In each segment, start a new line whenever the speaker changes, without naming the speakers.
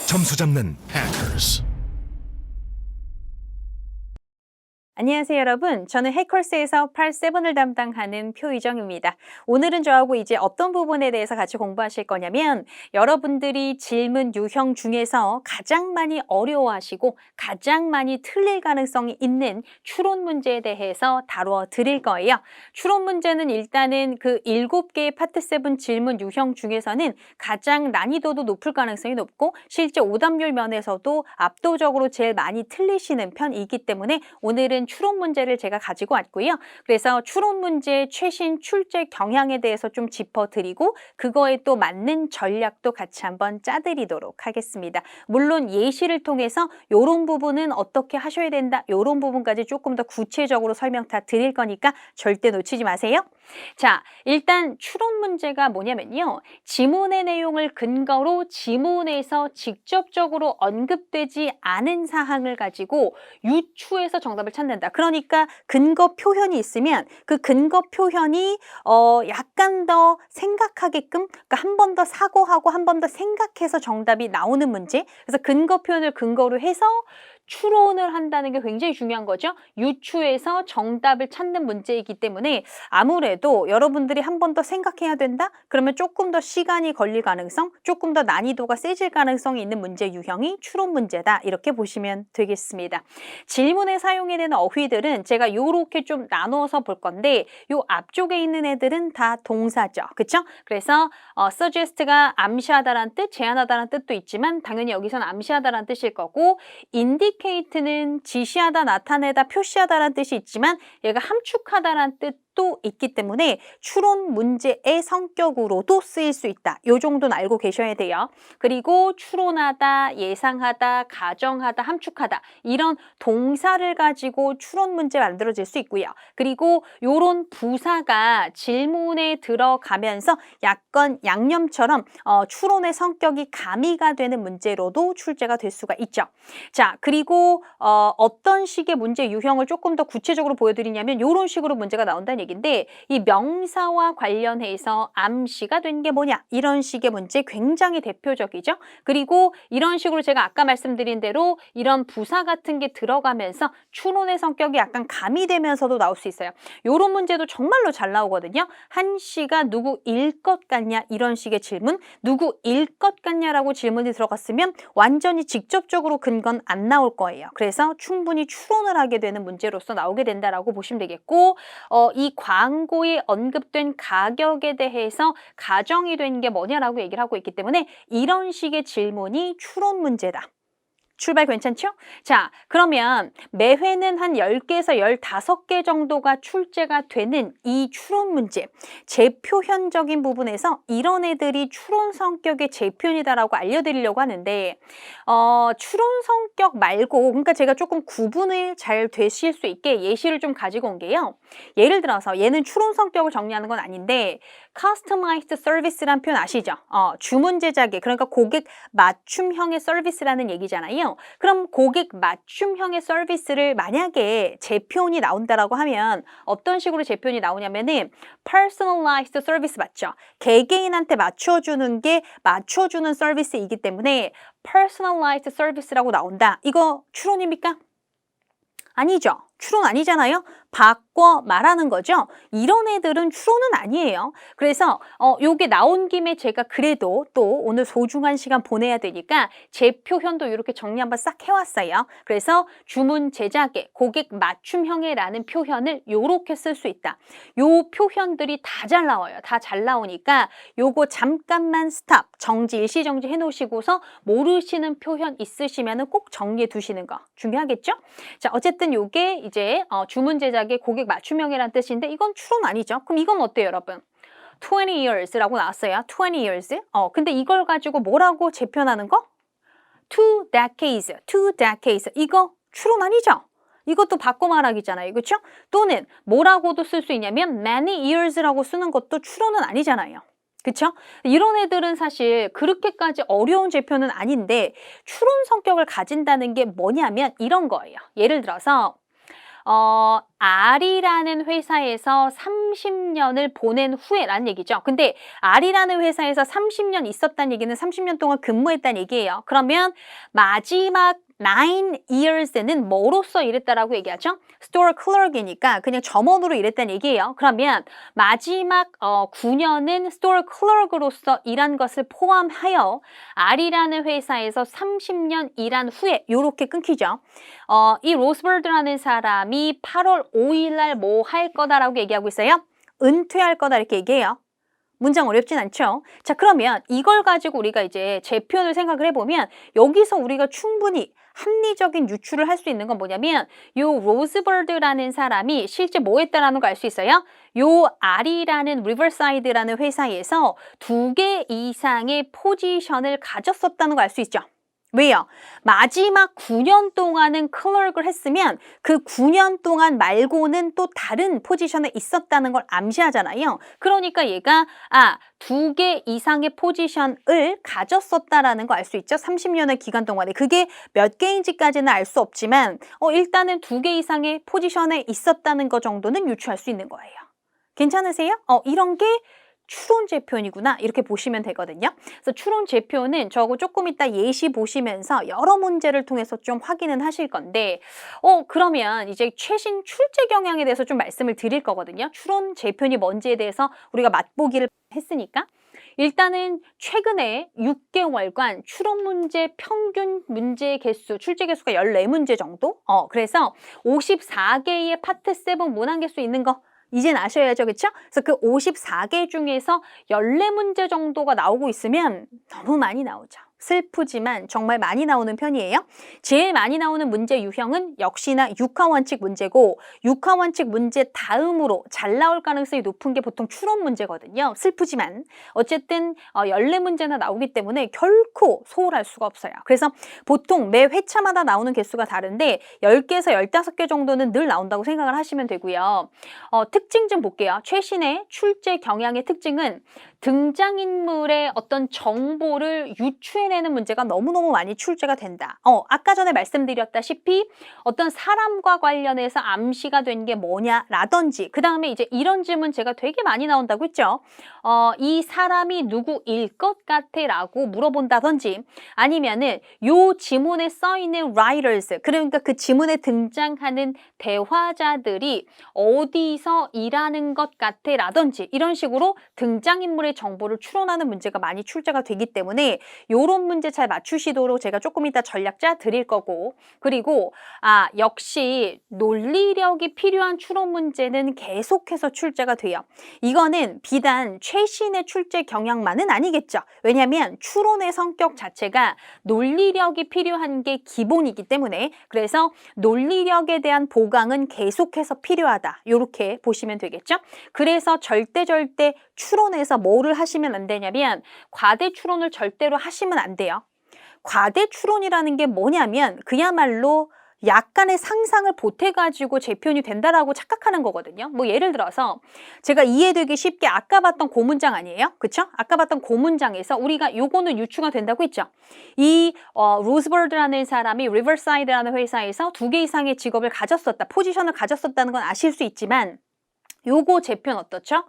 점수 잡는 hackers.
안녕하세요 여러분. 저는 해커스에서 87을 담당하는 표희정입니다. 오늘은 저하고 이제 어떤 부분에 대해서 같이 공부하실 거냐면 여러분들이 질문 유형 중에서 가장 많이 어려워하시고 가장 많이 틀릴 가능성이 있는 추론 문제에 대해서 다루어 드릴 거예요. 추론 문제는 일단은 그 7개의 파트 7 질문 유형 중에서는 가장 난이도도 높을 가능성이 높고 실제 오답률 면에서도 압도적으로 제일 많이 틀리시는 편이기 때문에 오늘은 추론 문제를 제가 가지고 왔고요. 그래서 추론 문제의 최신 출제 경향에 대해서 좀 짚어드리고 그거에 또 맞는 전략도 같이 한번 짜드리도록 하겠습니다. 물론 예시를 통해서 이런 부분은 어떻게 하셔야 된다, 이런 부분까지 조금 더 구체적으로 설명 다 드릴 거니까 절대 놓치지 마세요. 자, 일단 추론 문제가 뭐냐면요. 지문의 내용을 근거로 지문에서 직접적으로 언급되지 않은 사항을 가지고 유추해서 정답을 찾는다. 그러니까 근거 표현이 있으면 그 근거 표현이 약간 더 생각하게끔, 그러니까 한 번 더 사고하고 한 번 더 생각해서 정답이 나오는 문제. 그래서 근거 표현을 근거로 해서 추론을 한다는 게 굉장히 중요한 거죠. 유추해서 정답을 찾는 문제이기 때문에 아무래도 여러분들이 한 번 더 생각해야 된다? 그러면 조금 더 시간이 걸릴 가능성, 조금 더 난이도가 세질 가능성이 있는 문제 유형이 추론 문제다. 이렇게 보시면 되겠습니다. 질문에 사용이 되는 어휘들은 제가 이렇게 좀 나눠서 볼 건데 요 앞쪽에 있는 애들은 다 동사죠. 그쵸? 그래서 suggest가 암시하다라는 뜻, 제안하다라는 뜻도 있지만 당연히 여기서는 암시하다라는 뜻일 거고 indicate는 지시하다, 나타내다, 표시하다라는 뜻이 있지만 얘가 함축하다라는 뜻도 있기 때문에 추론 문제의 성격으로도 쓰일 수 있다. 요 정도는 알고 계셔야 돼요. 그리고 추론하다, 예상하다, 가정하다, 함축하다 이런 동사를 가지고 추론 문제 만들어질 수 있고요. 그리고 요런 부사가 질문에 들어가면서 약간 양념처럼 추론의 성격이 가미가 되는 문제로도 출제가 될 수가 있죠. 자, 그리고 어떤 식의 문제 유형을 조금 더 구체적으로 보여드리냐면 이런 식으로 문제가 나온다는 얘기인데 이 명사와 관련해서 암시가 된 게 뭐냐 이런 식의 문제 굉장히 대표적이죠. 그리고 이런 식으로 제가 아까 말씀드린 대로 이런 부사 같은 게 들어가면서 추론의 성격이 약간 가미되면서도 나올 수 있어요. 이런 문제도 정말로 잘 나오거든요. 한씨가 누구일 것 같냐 이런 식의 질문, 누구일 것 같냐라고 질문이 들어갔으면 완전히 직접적으로 근거는 안 나올 거예요. 그래서 충분히 추론을 하게 되는 문제로서 나오게 된다라고 보시면 되겠고 이 광고에 언급된 가격에 대해서 가정이 된 게 뭐냐라고 얘기를 하고 있기 때문에 이런 식의 질문이 추론 문제다. 출발 괜찮죠? 자, 그러면 매회는 한 10개에서 15개 정도가 출제가 되는 이 추론 문제, 재표현적인 부분에서 이런 애들이 추론 성격의 재표현이다라고 알려드리려고 하는데 추론 성격 말고, 그러니까 제가 조금 구분을 잘 되실 수 있게 예시를 좀 가지고 온 게요. 예를 들어서 얘는 추론 성격을 정리하는 건 아닌데 customized service라는 표현 아시죠? 주문 제작에, 그러니까 고객 맞춤형의 서비스라는 얘기잖아요. 그럼 고객 맞춤형의 서비스를 만약에 재표현이 나온다라고 하면 어떤 식으로 재표현이 나오냐면은 personalized service 맞죠? 개개인한테 맞춰주는 게 맞춰주는 서비스이기 때문에 personalized service라고 나온다. 이거 추론입니까? 아니죠. 추론 아니잖아요. 바꿔 말하는 거죠. 이런 애들은 추론은 아니에요. 그래서 요게 나온 김에 제가 그래도 또 오늘 소중한 시간 보내야 되니까 제 표현도 이렇게 정리 한번 싹 해왔어요. 그래서 주문 제작에 고객 맞춤형의라는 표현을 요렇게 쓸 수 있다. 요 표현들이 다 잘 나와요. 다 잘 나오니까 요거 잠깐만 스탑, 정지, 일시정지 해놓으시고서 모르시는 표현 있으시면 꼭 정리해 두시는 거 중요하겠죠? 자, 어쨌든 요게 이제 주문 제작의 고객 맞춤형이라는 뜻인데 이건 추론 아니죠. 그럼 이건 어때요, 여러분? 20 years라고 나왔어요. 20 years. 근데 이걸 가지고 뭐라고 재편하는 거? 2 decades. 이거 추론 아니죠? 이것도 바꿔 말하기잖아요. 그렇죠? 또는 뭐라고도 쓸 수 있냐면 many years라고 쓰는 것도 추론은 아니잖아요. 그쵸? 이런 애들은 사실 그렇게까지 어려운 재표는 아닌데 추론 성격을 가진다는 게 뭐냐면 이런 거예요. 예를 들어서 R이라는 회사에서 30년을 보낸 후에라는 얘기죠. 근데 R이라는 회사에서 30년 있었다는 얘기는 30년 동안 근무했다는 얘기예요. 그러면 마지막 9 years는 뭐로서 일했다라고 얘기하죠? store clerk이니까 그냥 점원으로 일했다는 얘기예요. 그러면 마지막 9년은 store clerk로서 일한 것을 포함하여 R이라는 회사에서 30년 일한 후에 요렇게 끊기죠. 이 로스버드라는 사람이 8월 5일 날 뭐 할 거다라고 얘기하고 있어요? 은퇴할 거다 이렇게 얘기해요. 문장 어렵진 않죠? 자, 그러면 이걸 가지고 우리가 이제 재표현을 생각을 해보면 여기서 우리가 충분히 합리적인 유추를 할 수 있는 건 뭐냐면 요 로스버드라는 사람이 실제 뭐 했다라는 거 알 수 있어요? 요 R이라는 리버사이드라는 회사에서 2개 이상의 포지션을 가졌었다는 거 알 수 있죠? 왜요? 마지막 9년 동안은 클럭을 했으면 그 9년 동안 말고는 또 다른 포지션에 있었다는 걸 암시하잖아요. 그러니까 얘가 2개 이상의 포지션을 가졌었다라는 거 알 수 있죠? 30년의 기간 동안에. 그게 몇 개인지까지는 알 수 없지만 일단은 2개 이상의 포지션에 있었다는 거 정도는 유추할 수 있는 거예요. 괜찮으세요? 이런 게 추론 재표현이구나 이렇게 보시면 되거든요. 그래서 추론 재표는 저거 조금 이따 예시 보시면서 여러 문제를 통해서 좀 확인은 하실 건데 그러면 이제 최신 출제 경향에 대해서 좀 말씀을 드릴 거거든요. 추론 재표현이 뭔지에 대해서 우리가 맛보기를 했으니까 일단은 최근에 6개월간 추론 문제 평균 문제 개수, 출제 개수가 14문제 정도? 그래서 54개의 파트 7 문항 개수 있는 거 이젠 아셔야죠, 그렇죠? 그래서 그 54개 중에서 14문제 정도가 나오고 있으면 너무 많이 나오죠. 슬프지만 정말 많이 나오는 편이에요. 제일 많이 나오는 문제 유형은 역시나 육하원칙 문제고 육하원칙 문제 다음으로 잘 나올 가능성이 높은 게 보통 추론 문제거든요. 슬프지만 어쨌든 14문제나 나오기 때문에 결코 소홀할 수가 없어요. 그래서 보통 매 회차마다 나오는 개수가 다른데 10개에서 15개 정도는 늘 나온다고 생각을 하시면 되고요. 특징 좀 볼게요. 최신의 출제 경향의 특징은 등장인물의 어떤 정보를 유추해내는 문제가 너무너무 많이 출제가 된다. 아까 전에 말씀드렸다시피 어떤 사람과 관련해서 암시가 된 게 뭐냐라든지 그 다음에 이제 이런 질문 제가 되게 많이 나온다고 했죠. 이 사람이 누구일 것 같아 라고 물어본다든지 아니면은 요 지문에 써있는 writers 그러니까 그 지문에 등장하는 대화자들이 어디서 일하는 것 같아 라든지 이런 식으로 등장인물의 정보를 추론하는 문제가 많이 출제가 되기 때문에 요런 문제 잘 맞추시도록 제가 조금 이따 전략자 드릴 거고 그리고 역시 논리력이 필요한 추론 문제는 계속해서 출제가 돼요. 이거는 비단 최신의 출제 경향만은 아니겠죠. 왜냐하면 추론의 성격 자체가 논리력이 필요한 게 기본이기 때문에 그래서 논리력에 대한 보강은 계속해서 필요하다. 이렇게 보시면 되겠죠. 그래서 절대 추론에서 뭐를 하시면 안 되냐면 과대 추론을 절대로 하시면 안 돼요. 과대 추론이라는 게 뭐냐면 그야말로 약간의 상상을 보태가지고 재표현이 된다라고 착각하는 거거든요. 뭐 예를 들어서 제가 이해되기 쉽게 아까 봤던 그 문장 아니에요? 그쵸? 아까 봤던 그 문장에서 우리가 요거는 유추가 된다고 했죠. 이 로스버드라는 사람이 리버사이드라는 회사에서 2개 이상의 직업을 가졌었다, 포지션을 가졌었다는 건 아실 수 있지만 요거 재표현 어떻죠?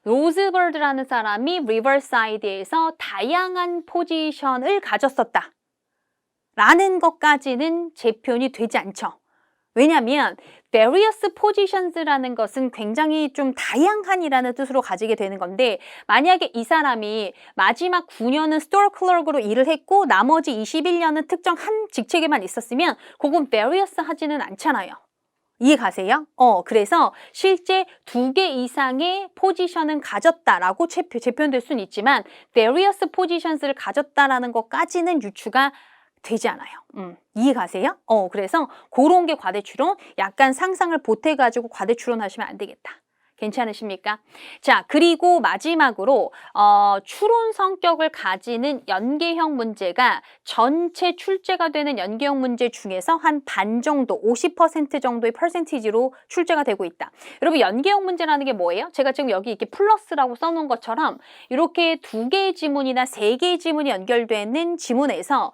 로스버드라는 사람이 리버사이드에서 다양한 포지션을 가졌었다. 라는 것까지는 재표현이 되지 않죠. 왜냐하면 various positions라는 것은 굉장히 좀 다양한이라는 뜻으로 가지게 되는 건데 만약에 이 사람이 마지막 9년은 store clerk으로 일을 했고 나머지 21년은 특정 한 직책에만 있었으면 그건 various 하지는 않잖아요. 이해 가세요? 그래서 실제 2개 이상의 포지션은 가졌다라고 재표현될 수는 있지만 various positions를 가졌다라는 것까지는 유추가 되지 않아요. 이해 가세요? 그래서 그런 게 과대 추론, 약간 상상을 보태가지고 과대 추론하시면 안 되겠다. 괜찮으십니까? 자, 그리고 마지막으로 추론 성격을 가지는 연계형 문제가 전체 출제가 되는 연계형 문제 중에서 한 반 정도, 50% 정도의 퍼센티지로 출제가 되고 있다. 여러분, 연계형 문제라는 게 뭐예요? 제가 지금 여기 이렇게 플러스라고 써놓은 것처럼 이렇게 2개의 지문이나 3개의 지문이 연결되는 지문에서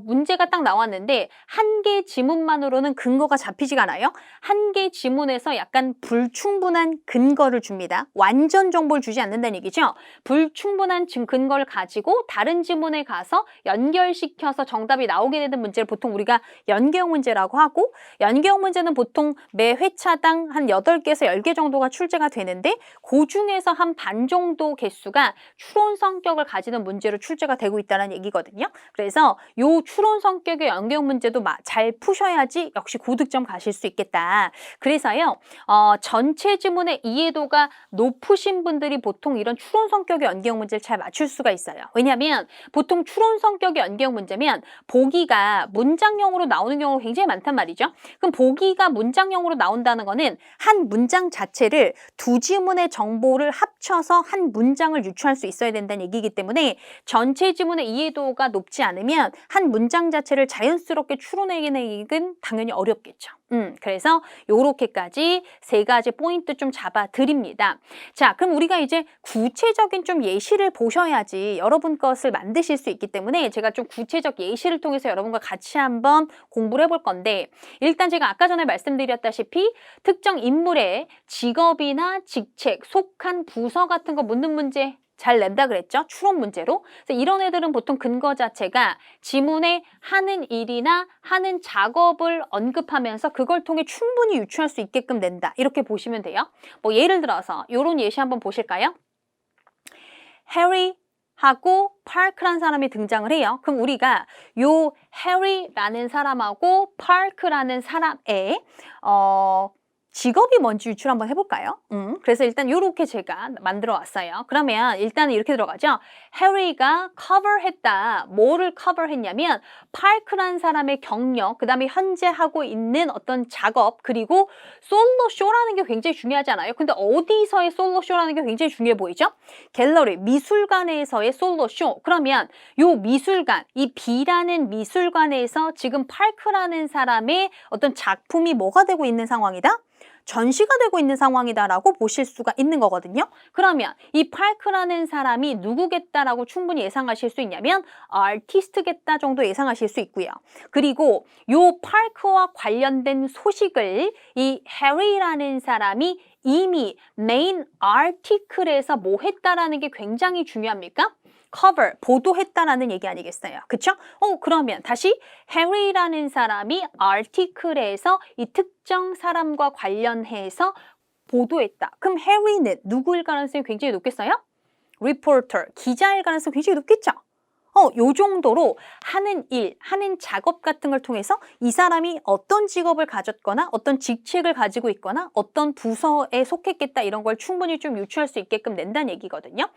문제가 딱 나왔는데 한 개의 지문만으로는 근거가 잡히지가 않아요. 한 개의 지문에서 약간 불충분한 근거를 줍니다. 완전 정보를 주지 않는다는 얘기죠. 불충분한 근거를 가지고 다른 지문에 가서 연결시켜서 정답이 나오게 되는 문제를 보통 우리가 연계형 문제라고 하고, 연계형 문제는 보통 매 회차당 한 8개에서 10개 정도가 출제가 되는데 그 중에서 한 반 정도 개수가 추론 성격을 가지는 문제로 출제가 되고 있다는 얘기거든요. 그래서 요 추론 성격의 연계형 문제도 잘 푸셔야지 역시 고득점 가실 수 있겠다. 그래서요, 전체 지문의 이해도가 높으신 분들이 보통 이런 추론 성격의 연계형 문제를 잘 맞출 수가 있어요. 왜냐하면 보통 추론 성격의 연계형 문제면 보기가 문장형으로 나오는 경우가 굉장히 많단 말이죠. 그럼 보기가 문장형으로 나온다는 거는 한 문장 자체를 두 지문의 정보를 합쳐서 한 문장을 유추할 수 있어야 된다는 얘기이기 때문에 전체 지문의 이해도가 높지 않으면 한 문장 자체를 자연스럽게 추론해내기는 당연히 어렵겠죠. 그래서 요렇게까지 3가지 포인트 좀 잡아 드립니다. 자, 그럼 우리가 이제 구체적인 좀 예시를 보셔야지 여러분 것을 만드실 수 있기 때문에 제가 좀 구체적 예시를 통해서 여러분과 같이 한번 공부를 해볼 건데, 일단 제가 아까 전에 말씀드렸다시피 특정 인물의 직업이나 직책, 속한 부서 같은 거 묻는 문제 잘 낸다 그랬죠? 추론 문제로. 그래서 이런 애들은 보통 근거 자체가 지문에 하는 일이나 하는 작업을 언급하면서 그걸 통해 충분히 유추할 수 있게끔 낸다. 이렇게 보시면 돼요. 뭐 예를 들어서 이런 예시 한번 보실까요? 해리하고 파크라는 사람이 등장을 해요. 그럼 우리가 요 해리라는 사람하고 파크라는 사람의 직업이 뭔지 유추를 한번 해볼까요? 그래서 일단 이렇게 제가 만들어 왔어요. 그러면 일단 이렇게 들어가죠. 해리가 커버했다. 뭐를 커버했냐면 파크라는 사람의 경력, 그 다음에 현재 하고 있는 어떤 작업, 그리고 솔로 쇼라는 게 굉장히 중요하잖아요. 근데 어디서의 솔로 쇼라는 게 굉장히 중요해 보이죠? 갤러리, 미술관에서의 솔로 쇼. 그러면 요 미술관, 이 B라는 미술관에서 지금 파크라는 사람의 어떤 작품이 뭐가 되고 있는 상황이다? 전시가 되고 있는 상황이다라고 보실 수가 있는 거거든요. 그러면 이 파크라는 사람이 누구겠다라고 충분히 예상하실 수 있냐면 아티스트겠다 정도 예상하실 수 있고요. 그리고 요 파크와 관련된 소식을 이 해리라는 사람이 이미 메인 아티클에서 뭐 했다라는 게 굉장히 중요합니까? cover, 보도했다라는 얘기 아니겠어요? 그쵸? 그러면 다시 해리라는 사람이 article에서 이 특정 사람과 관련해서 보도했다. 그럼 해리는 누구일 가능성이 굉장히 높겠어요? reporter, 기자일 가능성이 굉장히 높겠죠? 요 정도로 하는 일, 하는 작업 같은 걸 통해서 이 사람이 어떤 직업을 가졌거나 어떤 직책을 가지고 있거나 어떤 부서에 속했겠다 이런 걸 충분히 좀 유추할 수 있게끔 낸다는 얘기거든요.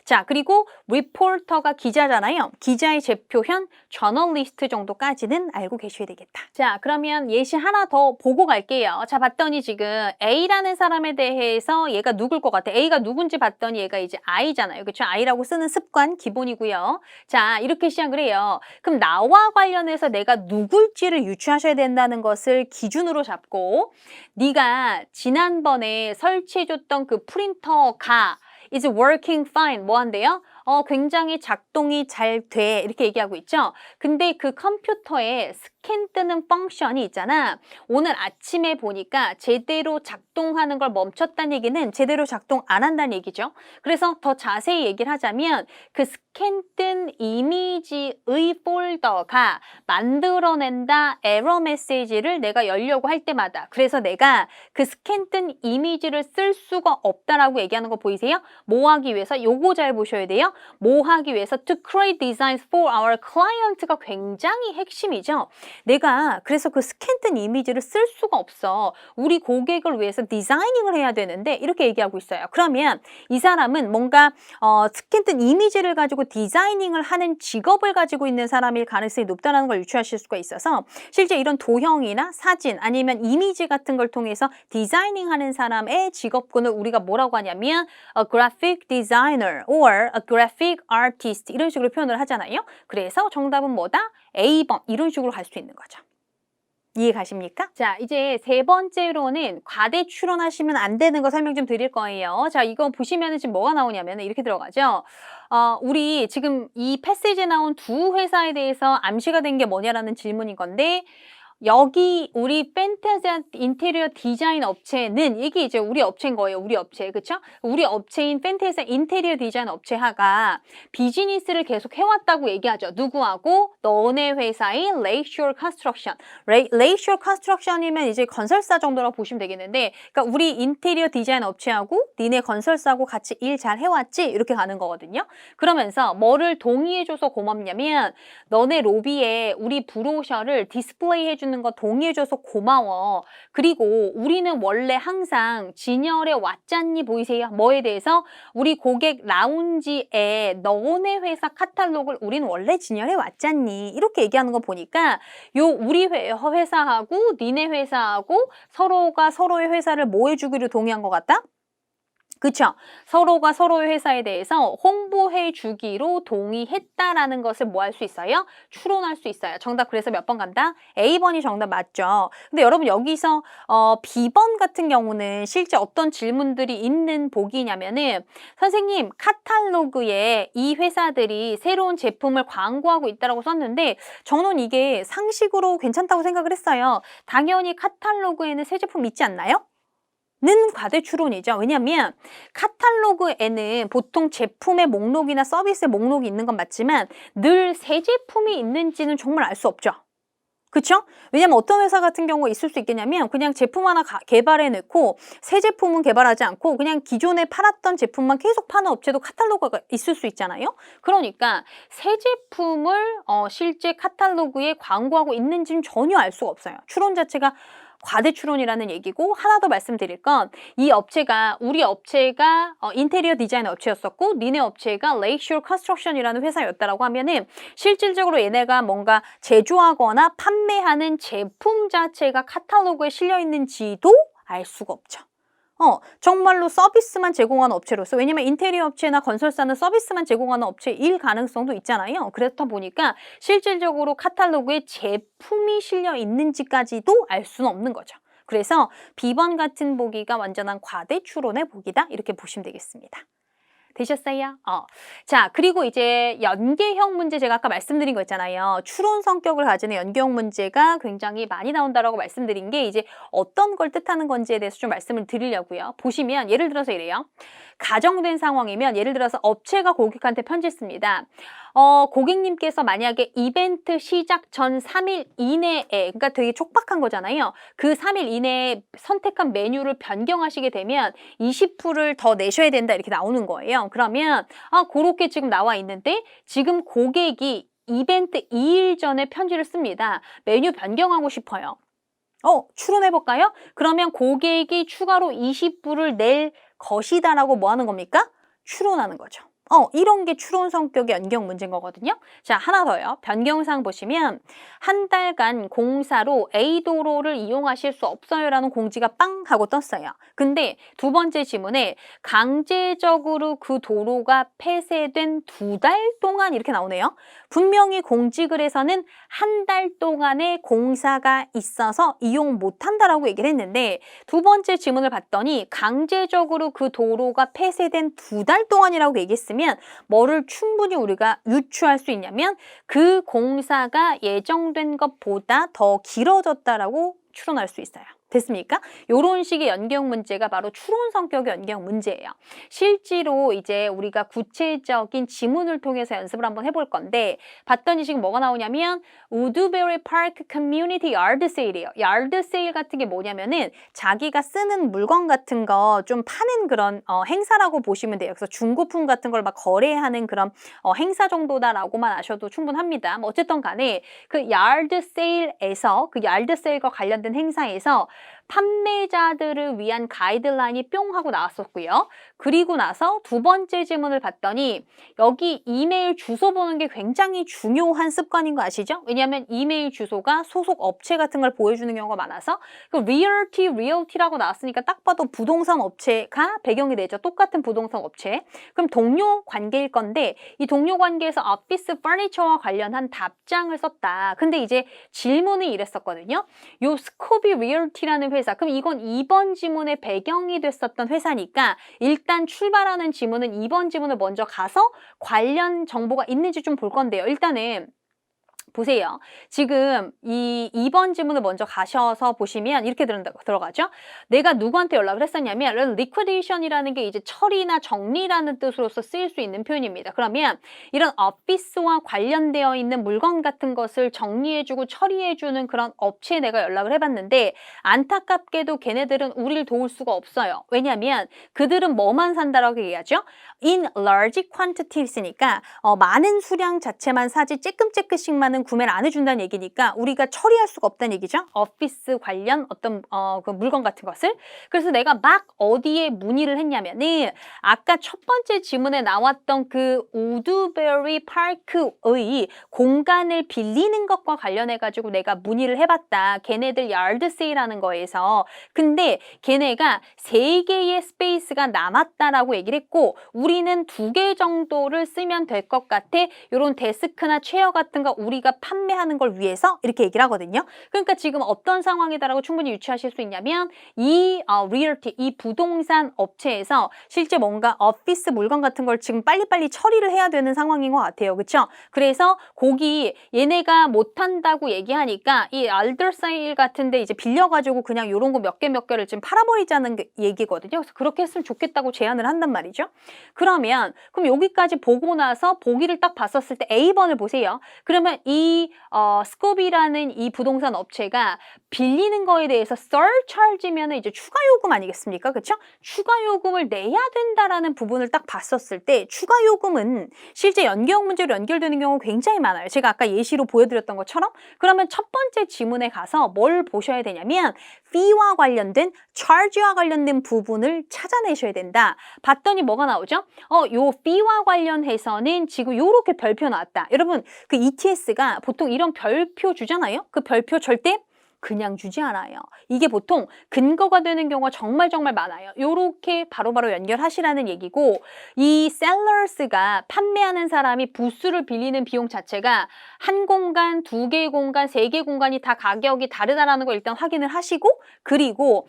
자, 그리고 리포터가 기자잖아요. 기자의 제표현 저널리스트 정도까지는 알고 계셔야 되겠다. 자, 그러면 예시 하나 더 보고 갈게요. 자, 봤더니 지금 A라는 사람에 대해서 얘가 누굴 것 같아? A가 누군지 봤더니 얘가 이제 I잖아요. 그렇죠? I라고 쓰는 습관 기본이고요. 자, 이렇게 시작을 해요. 그럼 나와 관련해서 내가 누굴지를 유추하셔야 된다는 것을 기준으로 잡고, 네가 지난번에 설치해줬던 그 프린터가 is working fine 뭐 한대요? 굉장히 작동이 잘 돼 이렇게 얘기하고 있죠. 근데 그 컴퓨터에 스캔 뜨는 펑션이 있잖아. 오늘 아침에 보니까 제대로 작동하는 걸 멈췄다는 얘기는 제대로 작동 안 한다는 얘기죠. 그래서 더 자세히 얘기를 하자면 그 스캔 뜬 이미지의 폴더가 만들어낸다 에러 메시지를 내가 열려고 할 때마다, 그래서 내가 그 스캔 뜬 이미지를 쓸 수가 없다라고 얘기하는 거 보이세요? 뭐 하기 위해서? 요거 잘 보셔야 돼요. 뭐 하기 위해서 to create designs for our client가 굉장히 핵심이죠. 내가 그래서 그 스캔된 이미지를 쓸 수가 없어. 우리 고객을 위해서 디자이닝을 해야 되는데 이렇게 얘기하고 있어요. 그러면 이 사람은 뭔가 스캔된 이미지를 가지고 디자이닝을 하는 직업을 가지고 있는 사람일 가능성이 높다는 걸 유추하실 수가 있어서 실제 이런 도형이나 사진 아니면 이미지 같은 걸 통해서 디자이닝하는 사람의 직업군을 우리가 뭐라고 하냐면 a graphic designer or a graphic artist 이런 식으로 표현을 하잖아요. 그래서 정답은 뭐다? A번 이런 식으로 갈 수 있는 거죠. 이해 가십니까? 자, 이제 세 번째로는 과대 추론하시면 안 되는 거 설명 좀 드릴 거예요. 자, 이거 보시면은 지금 뭐가 나오냐면 이렇게 들어가죠. 우리 지금 이 패시지에 나온 두 회사에 대해서 암시가 된 게 뭐냐라는 질문인 건데 여기 우리 펜타지아 인테리어 디자인 업체는 이게 이제 우리 업체인 거예요. 우리 업체. 그쵸? 우리 업체인 펜타지아 인테리어 디자인 업체가 비즈니스를 계속 해왔다고 얘기하죠. 누구하고? 너네 회사인 레이쇼얼 컨스트럭션. 레이쇼얼 컨스트럭션이면 이제 건설사 정도라고 보시면 되겠는데 그러니까 우리 인테리어 디자인 업체하고 니네 건설사하고 같이 일 잘 해왔지? 이렇게 가는 거거든요. 그러면서 뭐를 동의해줘서 고맙냐면 너네 로비에 우리 브로셔를 디스플레이 해주는 거 동의해줘서 고마워. 그리고 우리는 원래 항상 진열에 왔잖니 보이세요? 뭐에 대해서? 우리 고객 라운지에 너네 회사 카탈로그를 우리는 원래 진열해 왔잖니. 이렇게 얘기하는 거 보니까 요 우리 회사하고 니네 회사하고 서로가 서로의 회사를 뭐 해주기로 동의한 것 같다? 그쵸? 서로가 서로의 회사에 대해서 홍보해 주기로 동의했다라는 것을 뭐 할 수 있어요? 추론할 수 있어요. 정답 그래서 몇 번 간다? A번이 정답 맞죠? 근데 여러분 여기서 B번 같은 경우는 실제 어떤 질문들이 있는 보기냐면은 선생님 카탈로그에 이 회사들이 새로운 제품을 광고하고 있다라고 썼는데 저는 이게 상식으로 괜찮다고 생각을 했어요. 당연히 카탈로그에는 새 제품 있지 않나요? 는 과대 추론이죠. 왜냐하면 카탈로그에는 보통 제품의 목록이나 서비스의 목록이 있는 건 맞지만 늘 새 제품이 있는지는 정말 알 수 없죠. 그쵸? 왜냐면 어떤 회사 같은 경우가 있을 수 있겠냐면 그냥 제품 하나 개발해 놓고 새 제품은 개발하지 않고 그냥 기존에 팔았던 제품만 계속 파는 업체도 카탈로그가 있을 수 있잖아요. 그러니까 새 제품을 실제 카탈로그에 광고하고 있는지는 전혀 알 수가 없어요. 추론 자체가 과대 추론이라는 얘기고 하나 더 말씀드릴 건 이 업체가 우리 업체가 인테리어 디자인 업체였었고 니네 업체가 레이쇼얼 컨스트럭션이라는 회사였다라고 하면은 실질적으로 얘네가 뭔가 제조하거나 판매하는 제품 자체가 카탈로그에 실려 있는지도 알 수가 없죠. 정말로 서비스만 제공하는 업체로서 왜냐면 인테리어 업체나 건설사는 서비스만 제공하는 업체일 가능성도 있잖아요. 그렇다 보니까 실질적으로 카탈로그에 제품이 실려 있는지까지도 알 수는 없는 거죠. 그래서 B번 같은 보기가 완전한 과대 추론의 보기다 이렇게 보시면 되겠습니다. 되셨어요? 자, 그리고 이제 연계형 문제 제가 아까 말씀드린 거 있잖아요. 추론 성격을 가지는 연계형 문제가 굉장히 많이 나온다라고 말씀드린 게 이제 어떤 걸 뜻하는 건지에 대해서 좀 말씀을 드리려고요. 보시면 예를 들어서 이래요. 가정된 상황이면 예를 들어서 업체가 고객한테 편지 씁니다. 고객님께서 만약에 이벤트 시작 전 3일 이내에 그러니까 되게 촉박한 거잖아요. 그 3일 이내에 선택한 메뉴를 변경하시게 되면 20%를 더 내셔야 된다 이렇게 나오는 거예요. 그러면 그렇게 지금 나와 있는데 지금 고객이 이벤트 2일 전에 편지를 씁니다. 메뉴 변경하고 싶어요. 추론해볼까요? 그러면 고객이 추가로 20불을 낼 것이다라고 뭐 하는 겁니까? 추론하는 거죠. 이런 게 추론 성격의 연경 문제인 거거든요. 자, 하나 더요. 변경사항 보시면 한 달간 공사로 A 도로를 이용하실 수 없어요라는 공지가 빵 하고 떴어요. 근데 두 번째 지문에 강제적으로 그 도로가 폐쇄된 2달 동안 이렇게 나오네요. 분명히 공지글에서는 한 달 동안의 공사가 있어서 이용 못한다라고 얘기를 했는데 두 번째 지문을 봤더니 강제적으로 그 도로가 폐쇄된 2달 동안이라고 얘기했으면 뭐를 충분히 우리가 유추할 수 있냐면 그 공사가 예정된 것보다 더 길어졌다라고 추론할 수 있어요. 됐습니까? 요런 식의 연계형 문제가 바로 추론 성격의 연계형 문제예요. 실제로 이제 우리가 구체적인 지문을 통해서 연습을 한번 해볼 건데 봤더니 지금 뭐가 나오냐면 우드베리 파크 커뮤니티 야드 세일이에요. 야드 세일 같은 게 뭐냐면은 자기가 쓰는 물건 같은 거 좀 파는 그런 행사라고 보시면 돼요. 그래서 중고품 같은 걸 막 거래하는 그런 행사 정도다라고만 아셔도 충분합니다. 뭐 어쨌든 간에 그 야드 세일에서 그 야드 세일과 관련된 행사에서 판매자들을 위한 가이드라인이 뿅 하고 나왔었고요. 그리고 나서 두 번째 질문을 봤더니 여기 이메일 주소 보는 게 굉장히 중요한 습관인 거 아시죠? 왜냐하면 이메일 주소가 소속 업체 같은 걸 보여주는 경우가 많아서 그 리얼티라고 나왔으니까 딱 봐도 부동산 업체가 배경이 되죠. 똑같은 부동산 업체. 그럼 동료 관계일 건데 이 동료 관계에서 오피스 퍼니처와 관련한 답장을 썼다. 근데 이제 질문이 이랬었거든요. 요 스코비 리얼티라는 회사, 그럼 이건 2번 지문의 배경이 됐었던 회사니까 일단 출발하는 지문은 2번 지문을 먼저 가서 관련 정보가 있는지 좀 볼 건데요. 일단은 보세요. 지금 이 2번 지문을 먼저 가셔서 보시면 이렇게 들어가죠. 내가 누구한테 연락을 했었냐면 liquidation이라는 게 이제 처리나 정리라는 뜻으로서 쓰일 수 있는 표현입니다. 그러면 이런 오피스와 관련되어 있는 물건 같은 것을 정리해주고 처리해주는 그런 업체에 내가 연락을 해봤는데 안타깝게도 걔네들은 우리를 도울 수가 없어요. 왜냐하면 그들은 뭐만 산다라고 얘기하죠. in large quantities니까 많은 수량 자체만 사지 쬐끔쬐끔씩만은 구매를 안 해준다는 얘기니까 우리가 처리할 수가 없다는 얘기죠. 오피스 관련 어떤 그 물건 같은 것을. 그래서 내가 막 어디에 문의를 했냐면은 아까 첫 번째 지문에 나왔던 그 우드베리 파크의 공간을 빌리는 것과 관련해 가지고 내가 문의를 해봤다. 걔네들 야드 세일하는 거에서. 근데 걔네가 3개의 스페이스가 남았다라고 얘기를 했고 우리는 2개 정도를 쓰면 될 것 같아. 이런 데스크나 체어 같은 거 우리가 판매하는 걸 위해서 이렇게 얘기를 하거든요. 그러니까 지금 어떤 상황이다라고 충분히 유추하실 수 있냐면 이 리얼티, 이 부동산 업체에서 실제 뭔가 오피스 물건 같은 걸 지금 빨리빨리 처리를 해야 되는 상황인 것 같아요. 그렇죠? 그래서 거기 얘네가 못한다고 얘기하니까 이 알더사일 같은데 이제 빌려가지고 그냥 이런 거 몇 개를 지금 팔아버리자는 얘기거든요. 그래서 그렇게 했으면 좋겠다고 제안을 한단 말이죠. 그럼 여기까지 보고 나서 보기를 딱 봤었을 때 A번을 보세요. 그러면 이 스코비라는 이 부동산 업체가 빌리는 거에 대해서 surcharge면 이제 추가 요금 아니겠습니까? 그렇죠? 추가 요금을 내야 된다라는 부분을 딱 봤었을 때 추가 요금은 실제 연계형 문제로 연결되는 경우가 굉장히 많아요. 제가 아까 예시로 보여드렸던 것처럼 그러면 첫 번째 지문에 가서 뭘 보셔야 되냐면 fee와 관련된 charge와 관련된 부분을 찾아내셔야 된다. 봤더니 뭐가 나오죠? 요 fee와 관련해서는 지금 요렇게 별표 나왔다. 여러분 그 ETS가 보통 이런 별표 주잖아요. 그 별표 절대 그냥 주지 않아요. 이게 보통 근거가 되는 경우가 정말 많아요. 요렇게 바로바로 연결하시라는 얘기고 이 sellers가 판매하는 사람이 부스를 빌리는 비용 자체가 한 공간, 2개의 공간, 3개의 공간이 다 가격이 다르다라는 걸 일단 확인을 하시고 그리고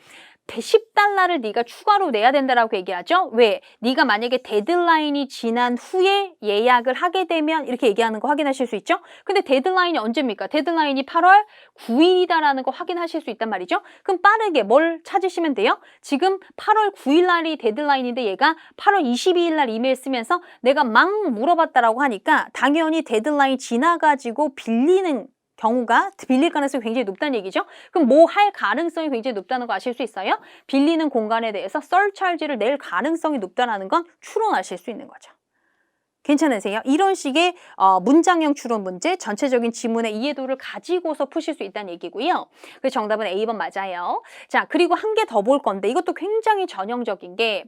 $10를 네가 추가로 내야 된다라고 얘기하죠. 왜? 네가 만약에 데드라인이 지난 후에 예약을 하게 되면 이렇게 얘기하는 거 확인하실 수 있죠. 근데 데드라인이 언제입니까? 데드라인이 8월 9일이다라는 거 확인하실 수 있단 말이죠. 그럼 빠르게 뭘 찾으시면 돼요? 지금 8월 9일 날이 데드라인인데 얘가 8월 22일 날 이메일 쓰면서 내가 막 물어봤다라고 하니까 당연히 데드라인 지나가지고 빌릴 가능성이 굉장히 높다는 얘기죠. 그럼 뭐 할 가능성이 굉장히 높다는 거 아실 수 있어요? 빌리는 공간에 대해서 surcharge를 낼 가능성이 높다는 건 추론하실 수 있는 거죠. 괜찮으세요? 이런 식의 문장형 추론 문제, 전체적인 지문의 이해도를 가지고서 푸실 수 있다는 얘기고요. 그래서 정답은 A번 맞아요. 자, 그리고 한 개 더 볼 건데 이것도 굉장히 전형적인 게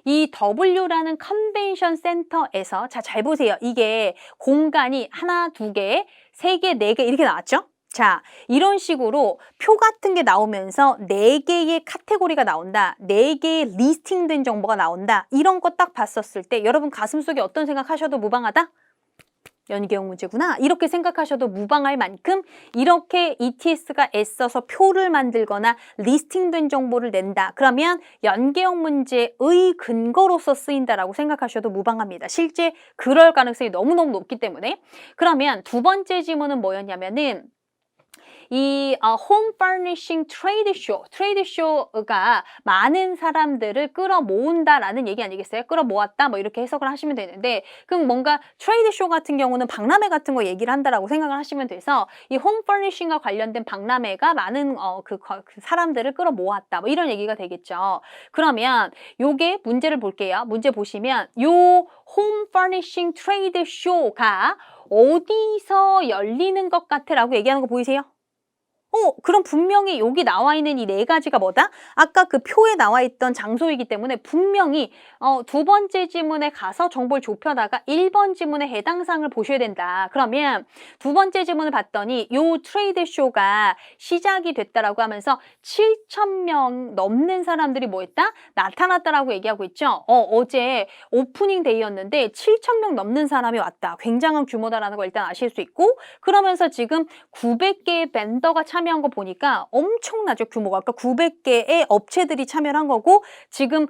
이 W라는 컨벤션 센터에서 자, 잘 보세요. 이게 공간이 하나, 2개, 3개, 4개 이렇게 나왔죠? 자, 이런 식으로 표 같은 게 나오면서 4개의 카테고리가 나온다. 4개의 리스팅된 정보가 나온다. 이런 거 딱 봤었을 때 여러분 가슴속에 어떤 생각하셔도 무방하다? 연계형 문제구나. 이렇게 생각하셔도 무방할 만큼 이렇게 ETS가 애써서 표를 만들거나 리스팅된 정보를 낸다. 그러면 연계형 문제의 근거로서 쓰인다라고 생각하셔도 무방합니다. 실제 그럴 가능성이 너무너무 높기 때문에. 그러면 두 번째 지문은 뭐였냐면은 이 home furnishing trade show가 많은 사람들을 끌어모은다라는 얘기 아니겠어요? 끌어모았다 뭐 이렇게 해석을 하시면 되는데 그럼 뭔가 트레이드 쇼 같은 경우는 박람회 같은 거 얘기를 한다라고 생각을 하시면 돼서 이 홈 퍼니싱과 관련된 박람회가 많은 그 사람들을 끌어모았다 뭐 이런 얘기가 되겠죠. 그러면 요게 문제를 볼게요. 문제 보시면 요 홈 퍼니싱 트레이드 쇼가 어디서 열리는 것 같아 라고 얘기하는 거 보이세요? 그럼 분명히 여기 나와 있는 이 네 가지가 뭐다? 아까 그 표에 나와 있던 장소이기 때문에 분명히 두 번째 지문에 가서 정보를 좁혀다가 1번 지문의 해당 사항을 보셔야 된다. 그러면 두 번째 지문을 봤더니 요 트레이드 쇼가 시작이 됐다라고 하면서 7,000명 넘는 사람들이 뭐 했다? 나타났다라고 얘기하고 있죠. 어제 오프닝 데이였는데 7,000명 넘는 사람이 왔다. 굉장한 규모다라는 걸 일단 아실 수 있고 그러면서 지금 900개의 벤더가 참여한 거 보니까 엄청나죠 규모가. 아까 900개의 업체들이 참여한 거고 지금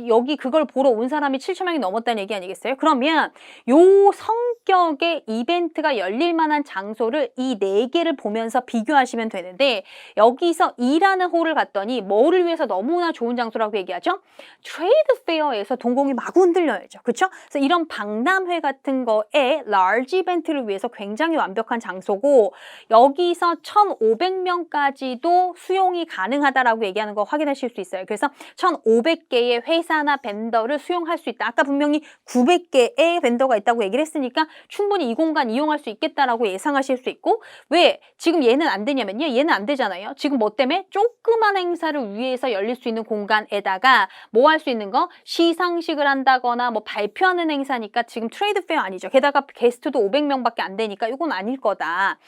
여기 그걸 보러 온 사람이 7,000명이 넘었다는 얘기 아니겠어요? 그러면 요 성격의 이벤트가 열릴 만한 장소를 이 네 개를 보면서 비교하시면 되는데 여기서 2라는 홀을 갔더니 뭐를 위해서 너무나 좋은 장소라고 얘기하죠? 트레이드 페어에서 동공이 마구 흔들려야죠. 그렇죠? 그래서 이런 박람회 같은 거에 large 이벤트를 위해서 굉장히 완벽한 장소고 여기서 1,500명까지도 수용이 가능하다라고 얘기하는 거 확인하실 수 있어요. 그래서 1,500개의 회사나 벤더를 수용할 수 있다. 아까 분명히 900개의 벤더가 있다고 얘기를 했으니까 충분히 이 공간 이용할 수 있겠다라고 예상하실 수 있고 왜 지금 얘는 안 되냐면요. 얘는 안 되잖아요. 지금 뭐 때문에 조그만 행사를 위해서 열릴 수 있는 공간에다가 뭐 할 수 있는 거? 시상식을 한다거나 뭐 발표하는 행사니까 지금 트레이드 페어 아니죠. 게다가 게스트도 500명밖에 안 되니까 이건 아닐 거다.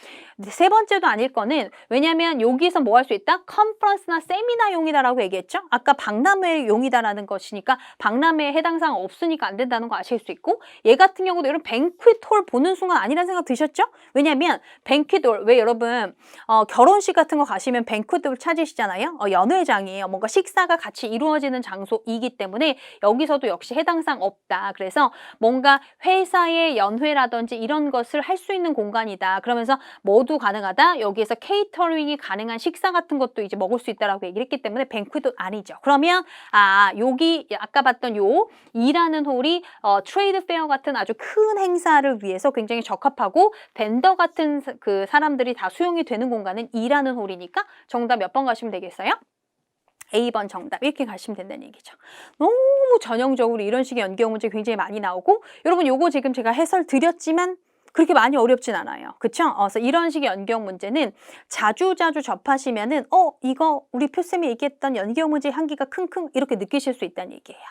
세 번째도 아닐 거는 왜냐면 여기서 뭐 할 수 있다? 컨퍼런스나 세미나용이다라고 얘기했죠? 아까 박람회용이다라는 것이니까 박람회에 해당 사항 없으니까 안 된다는 거 아실 수 있고 얘 같은 경우도 여러분 뱅퀴트홀 보는 순간 아니라는 생각 드셨죠? 왜냐면 뱅퀴트홀 왜 여러분 결혼식 같은 거 가시면 뱅퀴트홀 찾으시잖아요? 연회장이에요. 뭔가 식사가 같이 이루어지는 장소이기 때문에 여기서도 역시 해당 사항 없다. 그래서 뭔가 회사의 연회라든지 이런 것을 할 수 있는 공간이다. 그러면서 모두 가능하다. 여기에서 케이터링이 가능한 식사 같은 것도 이제 먹을 수 있다라고 얘기를 했기 때문에 뱅퀴도 아니죠. 그러면 여기 아까 봤던 요 2라는 홀이 트레이드 페어 같은 아주 큰 행사를 위해서 굉장히 적합하고 벤더 같은 그 사람들이 다 수용이 되는 공간은 2라는 홀이니까 정답 몇 번 가시면 되겠어요? A번 정답 이렇게 가시면 된다는 얘기죠. 너무 전형적으로 이런 식의 연계형 문제 굉장히 많이 나오고 여러분 요거 지금 제가 해설 드렸지만 그렇게 많이 어렵진 않아요. 그쵸? 그래서 이런 식의 연계형 문제는 자주자주 접하시면은 이거 우리 표쌤이 얘기했던 연계형 문제의 한계가 킁킁 이렇게 느끼실 수 있다는 얘기예요.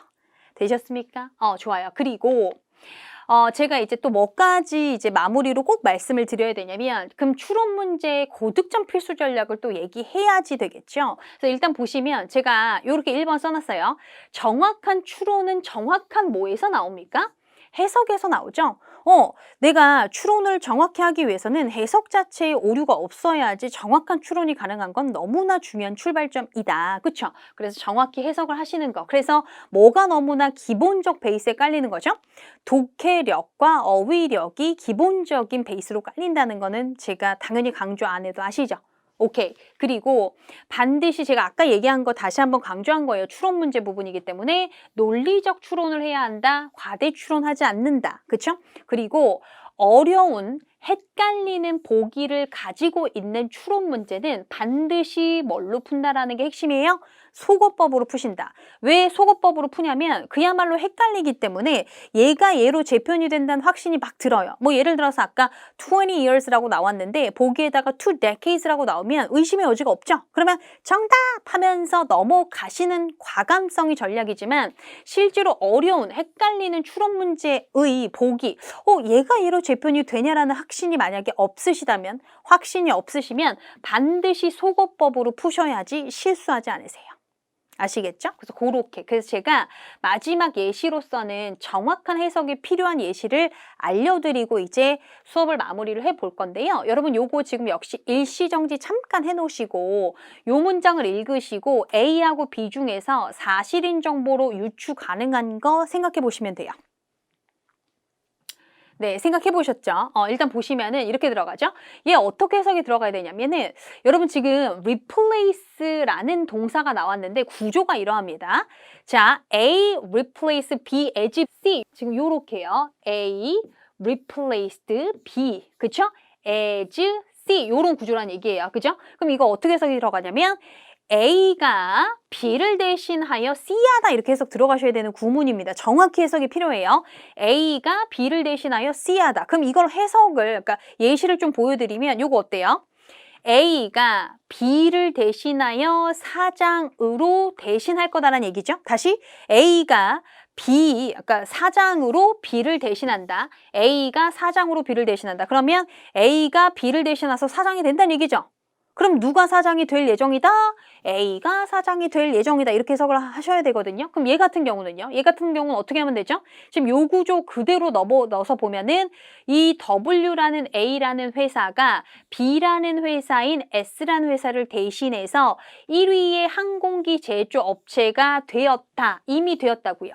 되셨습니까? 좋아요. 그리고 제가 이제 또 뭐까지 이제 마무리로 꼭 말씀을 드려야 되냐면 그럼 추론 문제의 고득점 필수 전략을 또 얘기해야지 되겠죠. 그래서 일단 보시면 제가 이렇게 1번 써놨어요. 정확한 추론은 정확한 뭐에서 나옵니까? 해석에서 나오죠. 내가 추론을 정확히 하기 위해서는 해석 자체에 오류가 없어야지 정확한 추론이 가능한 건 너무나 중요한 출발점이다. 그렇죠? 그래서 정확히 해석을 하시는 거. 그래서 뭐가 너무나 기본적 베이스에 깔리는 거죠? 독해력과 어휘력이 기본적인 베이스로 깔린다는 거는 제가 당연히 강조 안 해도 아시죠? 오케이. 그리고 반드시 제가 아까 얘기한 거 다시 한번 강조한 거예요. 추론 문제 부분이기 때문에 논리적 추론을 해야 한다. 과대 추론하지 않는다. 그렇죠? 그리고 어려운 헷갈리는 보기를 가지고 있는 추론 문제는 반드시 뭘로 푼다라는 게 핵심이에요? 속어법으로 푸신다. 왜 속어법으로 푸냐면 그야말로 헷갈리기 때문에 얘가 얘로 재편이 된다는 확신이 막 들어요. 뭐 예를 들어서 아까 20 years라고 나왔는데 보기에다가 2 decades라고 나오면 의심의 여지가 없죠. 그러면 정답 하면서 넘어가시는 과감성이 전략이지만 실제로 어려운 헷갈리는 추론 문제의 보기 얘가 얘로 재편이 되냐라는 확신이 만약에 없으시다면 확신이 없으시면 반드시 속어법으로 푸셔야지 실수하지 않으세요. 아시겠죠? 그래서 그렇게. 그래서 제가 마지막 예시로서는 정확한 해석이 필요한 예시를 알려드리고 이제 수업을 마무리를 해볼 건데요. 여러분 요거 지금 역시 일시정지 잠깐 해놓으시고 요 문장을 읽으시고 A하고 B 중에서 사실인 정보로 유추 가능한 거 생각해 보시면 돼요. 네, 생각해 보셨죠? 일단 보시면은 이렇게 들어가죠? 얘 어떻게 해석이 들어가야 되냐면은 여러분 지금 replace라는 동사가 나왔는데 구조가 이러합니다. 자, A replace B as C. 지금 요렇게요. A replaced B. 그쵸? as C. 요런 구조란 얘기예요. 그죠? 그럼 이거 어떻게 해석이 들어가냐면 A가 B를 대신하여 C하다 이렇게 해석 들어가셔야 되는 구문입니다. 정확히 해석이 필요해요. A가 B를 대신하여 C하다. 그럼 이걸 해석을, 그러니까 예시를 좀 보여드리면 요거 어때요? A가 B를 대신하여 사장으로 대신할 거다라는 얘기죠. 다시 A가 그러니까 사장으로 B를 대신한다. A가 사장으로 B를 대신한다. 그러면 A가 B를 대신해서 사장이 된다는 얘기죠. 그럼 누가 사장이 될 예정이다? A가 사장이 될 예정이다. 이렇게 해석을 하셔야 되거든요. 그럼 얘 같은 경우는요? 얘 같은 경우는 어떻게 하면 되죠? 지금 요 구조 그대로 넣어서 보면은 이 W라는 A라는 회사가 B라는 회사인 S라는 회사를 대신해서 1위의 항공기 제조업체가 되었다. 이미 되었다고요.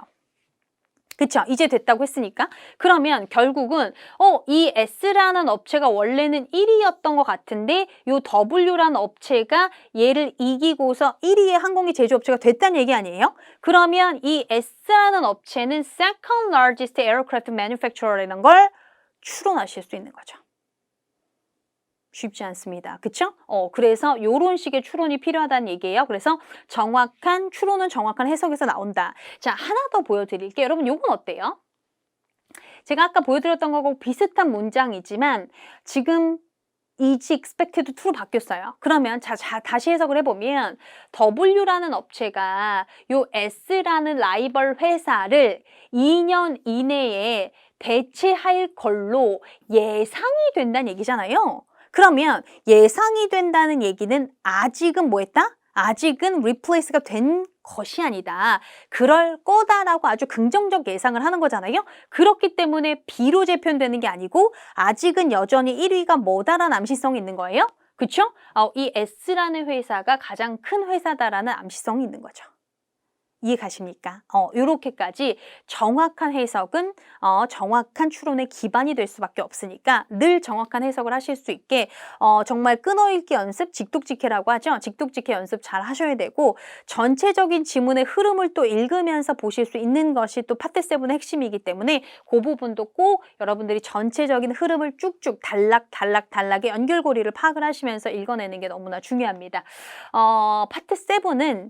그쵸? 이제 됐다고 했으니까. 그러면 결국은 이 S라는 업체가 원래는 1위였던 것 같은데 요 W라는 업체가 얘를 이기고서 1위의 항공기 제조업체가 됐다는 얘기 아니에요? 그러면 이 S라는 업체는 second largest aircraft manufacturer라는 걸 추론하실 수 있는 거죠. 쉽지 않습니다. 그쵸? 그래서 요런 식의 추론이 필요하다는 얘기예요. 그래서 정확한 추론은 정확한 해석에서 나온다. 자, 하나 더 보여드릴게요. 여러분 요건 어때요? 제가 아까 보여드렸던 거하고 비슷한 문장이지만 지금 is expected to로 바뀌었어요. 그러면 다시 해석을 해보면 W라는 업체가 요 S라는 라이벌 회사를 2년 이내에 대체할 걸로 예상이 된다는 얘기잖아요. 그러면 예상이 된다는 얘기는 아직은 뭐 했다? 아직은 replace가 된 것이 아니다. 그럴 거다라고 아주 긍정적 예상을 하는 거잖아요. 그렇기 때문에 B로 재편되는 게 아니고 아직은 여전히 1위가 뭐다라는 암시성이 있는 거예요. 그렇죠? 이 S라는 회사가 가장 큰 회사다라는 암시성이 있는 거죠. 이해 가십니까? 요렇게까지 정확한 해석은 정확한 추론의 기반이 될 수밖에 없으니까 늘 정확한 해석을 하실 수 있게 정말 끊어읽기 연습, 직독직해라고 하죠. 직독직해 연습 잘 하셔야 되고 전체적인 지문의 흐름을 또 읽으면서 보실 수 있는 것이 또 파트 7의 핵심이기 때문에 그 부분도 꼭 여러분들이 전체적인 흐름을 쭉쭉 단락의 연결고리를 파악을 하시면서 읽어내는 게 너무나 중요합니다. 파트 7은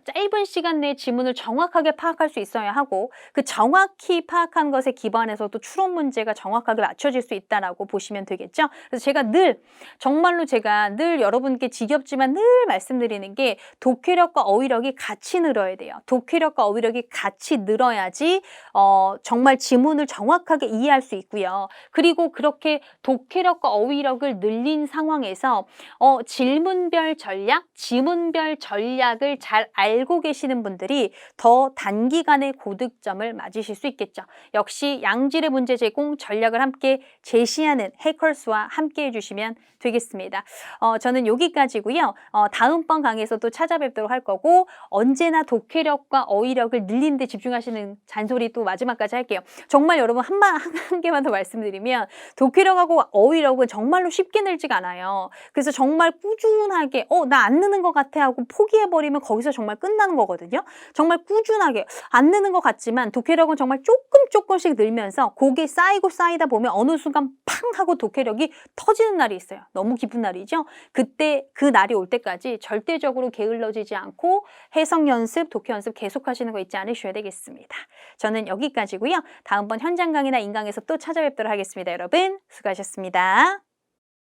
짧은 시간 내에 지문을 정확하게 파악할 수 있어야 하고 그 정확히 파악한 것에 기반해서도 추론 문제가 정확하게 맞춰질 수 있다라고 보시면 되겠죠. 그래서 제가 늘 여러분께 지겹지만 늘 말씀드리는 게 독해력과 어휘력이 같이 늘어야 돼요. 독해력과 어휘력이 같이 늘어야지 정말 지문을 정확하게 이해할 수 있고요. 그리고 그렇게 독해력과 어휘력을 늘린 상황에서 질문별 전략, 지문별 전략을 잘 알고 계시는 분들이 더 단기간에 고득점을 맞으실 수 있겠죠. 역시 양질의 문제 제공 전략을 함께 제시하는 해커스와 함께 해주시면 되겠습니다. 저는 여기까지고요. 다음번 강의에서 또 찾아뵙도록 할 거고 언제나 독해력과 어휘력을 늘리는 데 집중하시는 잔소리 또 마지막까지 할게요. 정말 여러분 한 개만 더 말씀드리면 독해력하고 어휘력은 정말로 쉽게 늘지가 않아요. 그래서 정말 꾸준하게 나 안 느는 것 같아 하고 포기해버리면 거기서 정말 끝나는 거거든요. 정말 꾸준하게 안 느는 것 같지만 독해력은 정말 조금씩 늘면서 그게 쌓이다 보면 어느 순간 팡 하고 독해력이 터지는 날이 있어요. 너무 기쁜 날이죠. 그때 그 날이 올 때까지 절대적으로 게을러지지 않고 해석 연습, 독해 연습 계속 하시는 거 잊지 않으셔야 되겠습니다. 저는 여기까지고요. 다음번 현장 강의나 인강에서 또 찾아뵙도록 하겠습니다. 여러분 수고하셨습니다.